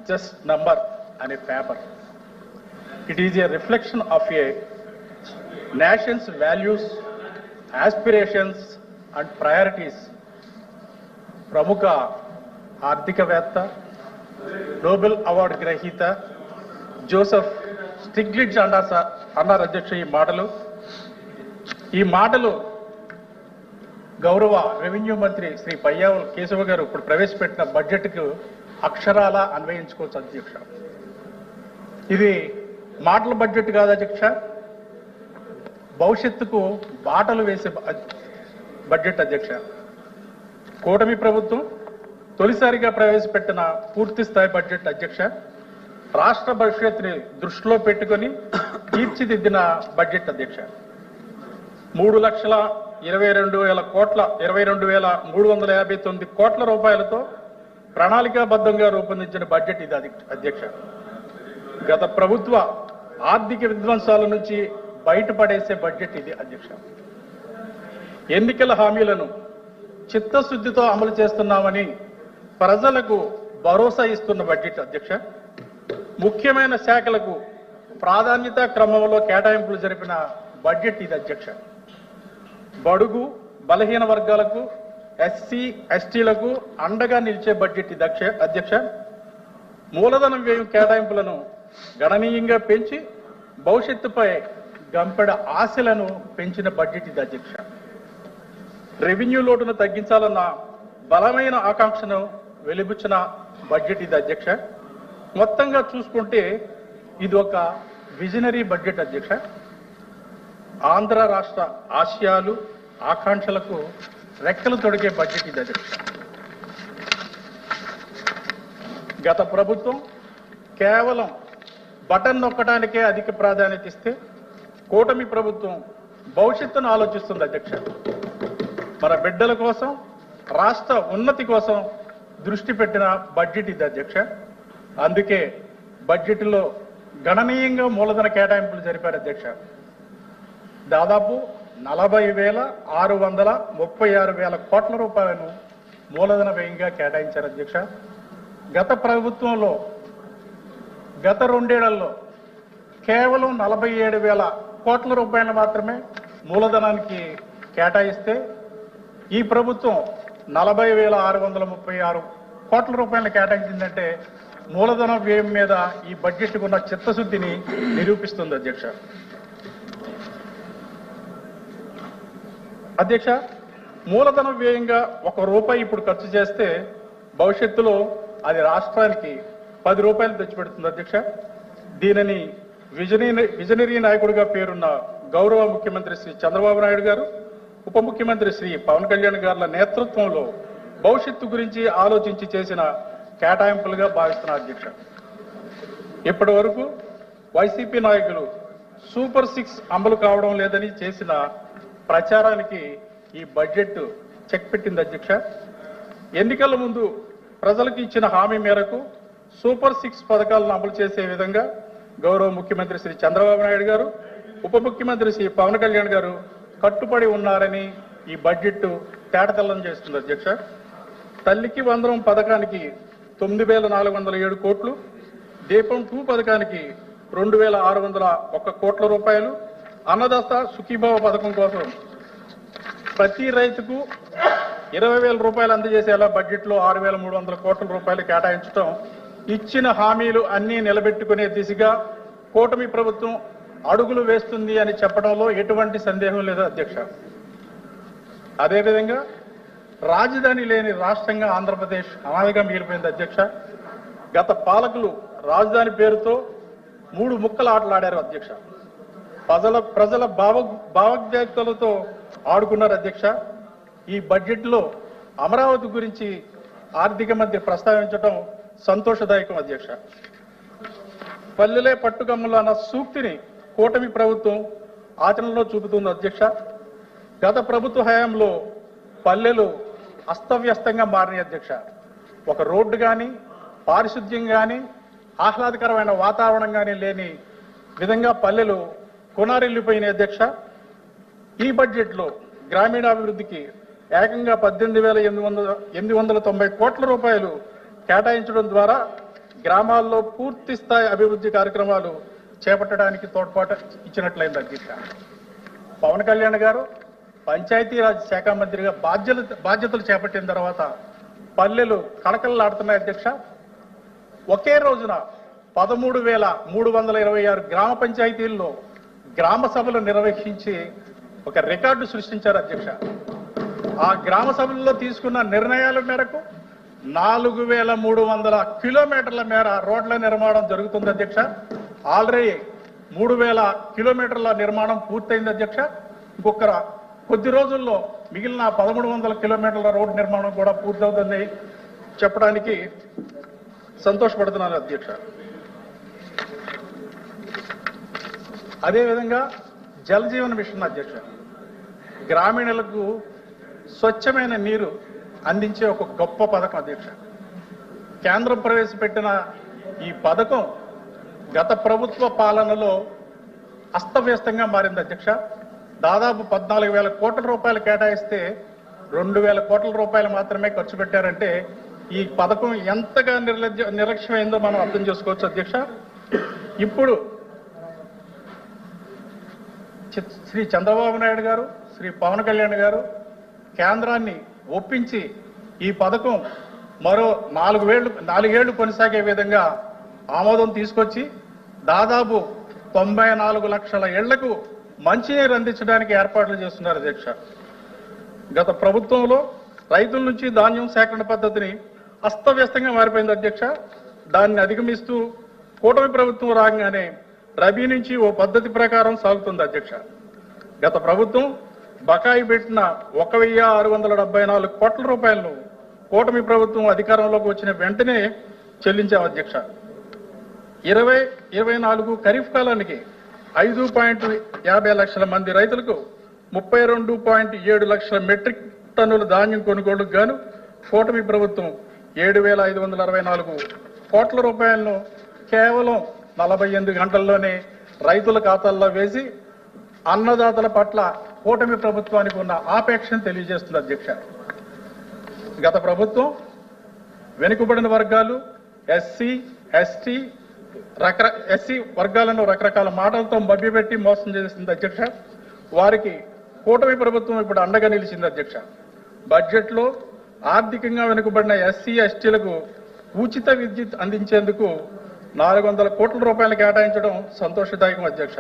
just number and a paper. It is a reflection of a nation's values, aspirations and priorities. ప్రముఖ ఆర్థికవేత్త, Nobel award గ్రహీత Joseph స్టిగ్లిట్జ్ అన్నారు అధ్యక్ష. ఈ మాటలు గౌరవ రెవెన్యూ మంత్రి శ్రీ పయ్యావుల కేశవ గారు ఇప్పుడు ప్రవేశపెట్టిన బడ్జెట్కు అక్షరాల అన్వయించుకోవచ్చు అధ్యక్ష. ఇది మాటల బడ్జెట్ కాదు అధ్యక్ష, భవిష్యత్తుకు బాటలు వేసే బడ్జెట్ అధ్యక్ష. కూటమి ప్రభుత్వం తొలిసారిగా ప్రవేశపెట్టిన పూర్తి స్థాయి బడ్జెట్ అధ్యక్ష. రాష్ట్ర భవిష్యత్తుని దృష్టిలో పెట్టుకొని తీర్చిదిద్దిన బడ్జెట్ అధ్యక్ష. 3,22,359 కోట్ల రూపాయలతో ప్రణాళికాబద్ధంగా రూపొందించిన బడ్జెట్ ఇది అధ్యక్ష. గత ప్రభుత్వ ఆర్థిక విధ్వంసాల నుంచి బయటపడేసే బడ్జెట్ ఇది అధ్యక్ష. ఎన్నికల హామీలను చిత్తశుద్ధితో అమలు చేస్తున్నామని ప్రజలకు భరోసా ఇస్తున్న బడ్జెట్ అధ్యక్ష. ముఖ్యమైన శాఖలకు ప్రాధాన్యత క్రమంలో కేటాయింపులు జరిపిన బడ్జెట్ ఇది అధ్యక్ష. బడుగు బలహీన వర్గాలకు, ఎస్సీ ఎస్టీలకు అండగా నిలిచే బడ్జెట్ ఇది అధ్యక్ష. మూలధన వ్యయం కేటాయింపులను గణనీయంగా పెంచి భవిష్యత్తుపై గంపెడ ఆశలను పెంచిన బడ్జెట్ ఇది అధ్యక్ష. రెవెన్యూ లోటును తగ్గించాలన్న బలమైన ఆకాంక్షను వెలిబుచ్చిన బడ్జెట్ ఇది అధ్యక్ష. మొత్తంగా చూసుకుంటే ఇది ఒక విజనరీ బడ్జెట్ అధ్యక్ష. ఆంధ్ర రాష్ట్ర ఆశయాలు ఆకాంక్షలకు రెక్కలు తొడిగే బడ్జెట్ ఇది అధ్యక్ష. గత ప్రభుత్వం కేవలం బటన్ నొక్కడానికే అధిక ప్రాధాన్యత ఇస్తే కూటమి ప్రభుత్వం భవిష్యత్తును ఆలోచిస్తుంది అధ్యక్ష. మన బిడ్డల కోసం, రాష్ట్ర ఉన్నతి కోసం దృష్టి పెట్టిన బడ్జెట్ ఇది అధ్యక్ష. అందుకే బడ్జెట్లో గణనీయంగా మూలధన కేటాయింపులు జరిపారు అధ్యక్ష. దాదాపు 40,636 కోట్ల రూపాయలను మూలధన వ్యయంగా కేటాయించారు అధ్యక్ష. గత ప్రభుత్వంలో గత 2 ఏళ్లలో కేవలం 47,000 కోట్ల రూపాయలు మాత్రమే మూలధనానికి కేటాయిస్తే ఈ ప్రభుత్వం 40,636 కోట్ల రూపాయలు కేటాయించిందంటే మూలధన వ్యయం మీద ఈ బడ్జెట్కు ఉన్న చిత్తశుద్ధిని నిరూపిస్తుంది అధ్యక్ష. అధ్యక్ష, మూలధన వ్యయంగా ₹1 ఇప్పుడు ఖర్చు చేస్తే భవిష్యత్తులో అది రాష్ట్రానికి ₹10 తెచ్చిపెడుతుంది అధ్యక్ష. దీనిని విజనరీ నాయకుడిగా పేరున్న గౌరవ ముఖ్యమంత్రి శ్రీ చంద్రబాబు నాయుడు గారు, ఉప ముఖ్యమంత్రి శ్రీ పవన్ కళ్యాణ్ గారుల నేతృత్వంలో భవిష్యత్తు గురించి ఆలోచించి చేసిన కేటాయింపులుగా భావిస్తున్నారు అధ్యక్ష. ఇప్పటి వరకు వైసీపీ నాయకులు సూపర్ 6 అమలు కావడం లేదని చేసిన ప్రచారానికి ఈ బడ్జెట్ చెక్ పెట్టింది అధ్యక్ష. ఎన్నికల ముందు ప్రజలకు ఇచ్చిన హామీ మేరకు సూపర్ 6 పథకాలను అమలు చేసే విధంగా గౌరవ ముఖ్యమంత్రి శ్రీ చంద్రబాబు నాయుడు గారు, ఉప ముఖ్యమంత్రి శ్రీ పవన్ కళ్యాణ్ గారు కట్టుబడి ఉన్నారని ఈ బడ్జెట్ తేటతెల్లం చేస్తుంది అధ్యక్ష. తల్లికి వందనం పథకానికి 9,407 కోట్లు, దీపం 2 పథకానికి 2,601 కోట్ల రూపాయలు, అన్నదాత సుఖీభావ పథకం కోసం ప్రతి రైతుకు 20,000 రూపాయలు అందజేసేలా బడ్జెట్లో 6,300 కోట్ల రూపాయలు కేటాయించడం ఇచ్చిన హామీలు అన్నీ నిలబెట్టుకునే దిశగా కూటమి ప్రభుత్వం అడుగులు వేస్తుంది అని చెప్పడంలో ఎటువంటి సందేహం లేదు అధ్యక్ష. అదేవిధంగా రాజధాని లేని రాష్ట్రంగా ఆంధ్రప్రదేశ్ అనాదిగా మిగిలిపోయింది అధ్యక్ష. గత పాలకులు రాజధాని పేరుతో 3 ముక్కలు ఆటలాడారు అధ్యక్ష. ప్రజల భావోద్వేగాలతో ఆడుకున్నారు అధ్యక్ష. ఈ బడ్జెట్లో అమరావతి గురించి ఆర్థిక మంత్రి ప్రస్తావించడం సంతోషదాయకం అధ్యక్ష. పల్లెలే పట్టుకమ్మలు అన్న సూక్తిని కూటమి ప్రభుత్వం ఆచరణలో చూపుతుంది అధ్యక్ష. గత ప్రభుత్వ హయాంలో పల్లెలు అస్తవ్యస్తంగా మారినాయి అధ్యక్ష. ఒక రోడ్డు కానీ, పారిశుద్ధ్యం కానీ, ఆహ్లాదకరమైన వాతావరణం కానీ లేని విధంగా పల్లెలు కొనారెల్లిపోయినాయి అధ్యక్ష. ఈ బడ్జెట్లో గ్రామీణాభివృద్ధికి ఏకంగా 18,890 కోట్ల రూపాయలు కేటాయించడం ద్వారా గ్రామాల్లో పూర్తి స్థాయి అభివృద్ధి కార్యక్రమాలు చేపట్టడానికి తోడ్పాటు ఇచ్చినట్లయింది అధ్యక్ష. పవన్ కళ్యాణ్ గారు పంచాయతీరాజ్ శాఖ మంత్రిగా బాధ్యతలు చేపట్టిన తర్వాత పల్లెలు కళకళలాడుతున్నాయి అధ్యక్ష. ఒకే రోజున 13,326 గ్రామ పంచాయతీల్లో గ్రామ సభలు నిర్వహించి ఒక రికార్డు సృష్టించారు అధ్యక్ష. ఆ గ్రామ సభల్లో తీసుకున్న నిర్ణయాల మేరకు 4,300 కిలోమీటర్ల మేర రోడ్ల నిర్మాణం జరుగుతుంది అధ్యక్ష. ఆల్రెడీ 3,000 కిలోమీటర్ల నిర్మాణం పూర్తయింది అధ్యక్ష. ఇంకొక కొద్ది రోజుల్లో మిగిలిన 1,300 కిలోమీటర్ల రోడ్డు నిర్మాణం కూడా పూర్తవుతుంది చెప్పడానికి సంతోషపడుతున్నాను అధ్యక్ష. అదేవిధంగా జల జీవన మిషన్ అధ్యక్ష, గ్రామీణులకు స్వచ్ఛమైన నీరు అందించే ఒక గొప్ప పథకం అధ్యక్ష. కేంద్రం ప్రవేశపెట్టిన ఈ పథకం గత ప్రభుత్వ పాలనలో అస్తవ్యస్తంగా మారింది అధ్యక్ష. దాదాపు 14,000 కోట్ల రూపాయలు కేటాయిస్తే 2,000 కోట్ల రూపాయలు మాత్రమే ఖర్చు పెట్టారంటే ఈ పథకం ఎంతగా నిర్లక్ష్యమైందో మనం అర్థం చేసుకోవచ్చు అధ్యక్ష. ఇప్పుడు శ్రీ చంద్రబాబు నాయుడు గారు, శ్రీ పవన్ కళ్యాణ్ గారు కేంద్రాన్ని ఒప్పించి ఈ పథకం మరో 4 ఏళ్లు కొనసాగే విధంగా ఆమోదం తీసుకొచ్చి దాదాపు 94 లక్షల ఇళ్లకు మంచినీరు అందించడానికి ఏర్పాట్లు చేస్తున్నారు అధ్యక్ష. గత ప్రభుత్వంలో రైతుల నుంచి ధాన్యం సేకరణ పద్ధతిని అస్తవ్యస్తంగా మారిపోయింది అధ్యక్ష. దాన్ని అధిగమిస్తూ కూటమి ప్రభుత్వం రాగానే రబీ నుంచి ఓ పద్ధతి ప్రకారం సాగుతుంది అధ్యక్ష. గత ప్రభుత్వం బకాయి పెట్టిన 1,674 కోట్ల రూపాయలను కూటమి ప్రభుత్వం అధికారంలోకి వచ్చిన వెంటనే చెల్లించాం అధ్యక్ష. 2024 ఖరీఫ్ కాలానికి 5.50 లక్షల మంది రైతులకు 32.7 లక్షల మెట్రిక్ టన్నుల ధాన్యం కొనుగోలుకు గాను కూటమి ప్రభుత్వం 7,564 కోట్ల రూపాయలను కేవలం 48 గంటల్లోనే రైతుల ఖాతాల్లో వేసి అన్నదాతల పట్ల కూటమి ప్రభుత్వానికి ఉన్న ఆపేక్షను తెలియజేస్తుంది అధ్యక్ష. గత ప్రభుత్వం వెనుకబడిన వర్గాలు ఎస్సీ వర్గాలను రకరకాల మాటలతో మభ్యపెట్టి మోసం చేసింది అధ్యక్ష. వారికి కూటమి ప్రభుత్వం ఇప్పుడు అండగా నిలిచింది అధ్యక్ష. బడ్జెట్లో ఆర్థికంగా వెనుకబడిన ఎస్సీ ఎస్టీలకు ఉచిత విద్యుత్ అందించేందుకు 400 కోట్ల రూపాయలు కేటాయించడం సంతోషదాయకం అధ్యక్ష.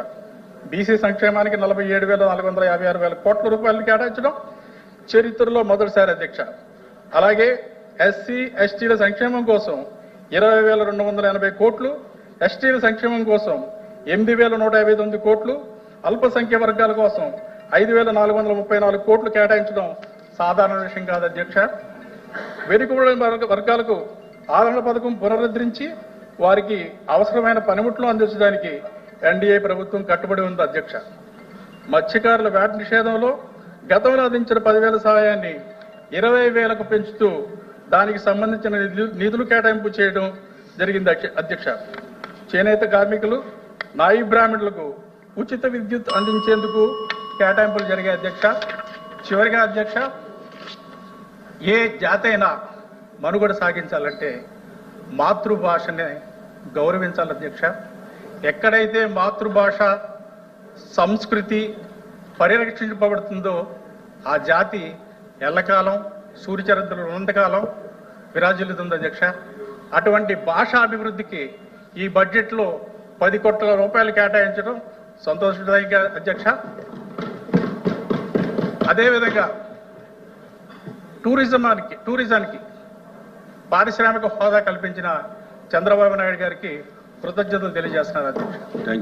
బీసీ సంక్షేమానికి 47,456 కోట్ల రూపాయలు కేటాయించడం చరిత్రలో మొదటిసారి అధ్యక్ష. అలాగే ఎస్సీ ఎస్టీల సంక్షేమం కోసం 20,280 కోట్లు, ఎస్టీల సంక్షేమం కోసం 8,159 కోట్లు, అల్పసంఖ్య వర్గాల కోసం 5,434 కోట్లు కేటాయించడం సాధారణ విషయం కాదు అధ్యక్ష. వెనుకబడిన వర్గాలకు ఆదరణ పథకం పునరుద్ధరించి వారికి అవసరమైన పనిముట్లు అందించడానికి ఎన్డీఏ ప్రభుత్వం కట్టుబడి ఉంది అధ్యక్ష. మత్స్యకారుల వ్యాట్ నిషేధంలో గతంలో అందించిన 10,000 సహాయాన్ని 20,000కు పెంచుతూ దానికి సంబంధించిన నిధులు కేటాయింపు చేయడం జరిగింది అధ్యక్ష. చేనేత కార్మికులు, నాయి బ్రాహ్మణులకు ఉచిత విద్యుత్ అందించేందుకు కేటాయింపులు జరిగాయి అధ్యక్ష. చివరిగా అధ్యక్ష, ఏ జాతైనా మనుగడ సాగించాలంటే మాతృభాషని గౌరవించాలి అధ్యక్ష. ఎక్కడైతే మాతృభాష సంస్కృతి పరిరక్షించబడుతుందో ఆ జాతి ఎల్లకాలం సూర్యచరిత్రలో ఉన్నంతకాలం విరాజిల్లుతుంది అధ్యక్ష. అటువంటి భాషా అభివృద్ధికి ఈ బడ్జెట్లో 10 కోట్ల రూపాయలు కేటాయించడం సంతోషదాయక అధ్యక్ష. అదేవిధంగా టూరిజానికి పారిశ్రామిక హోదా కల్పించిన చంద్రబాబు నాయుడు గారికి కృతజ్ఞతలు తెలియజేస్తున్నారు అధ్యక్ష.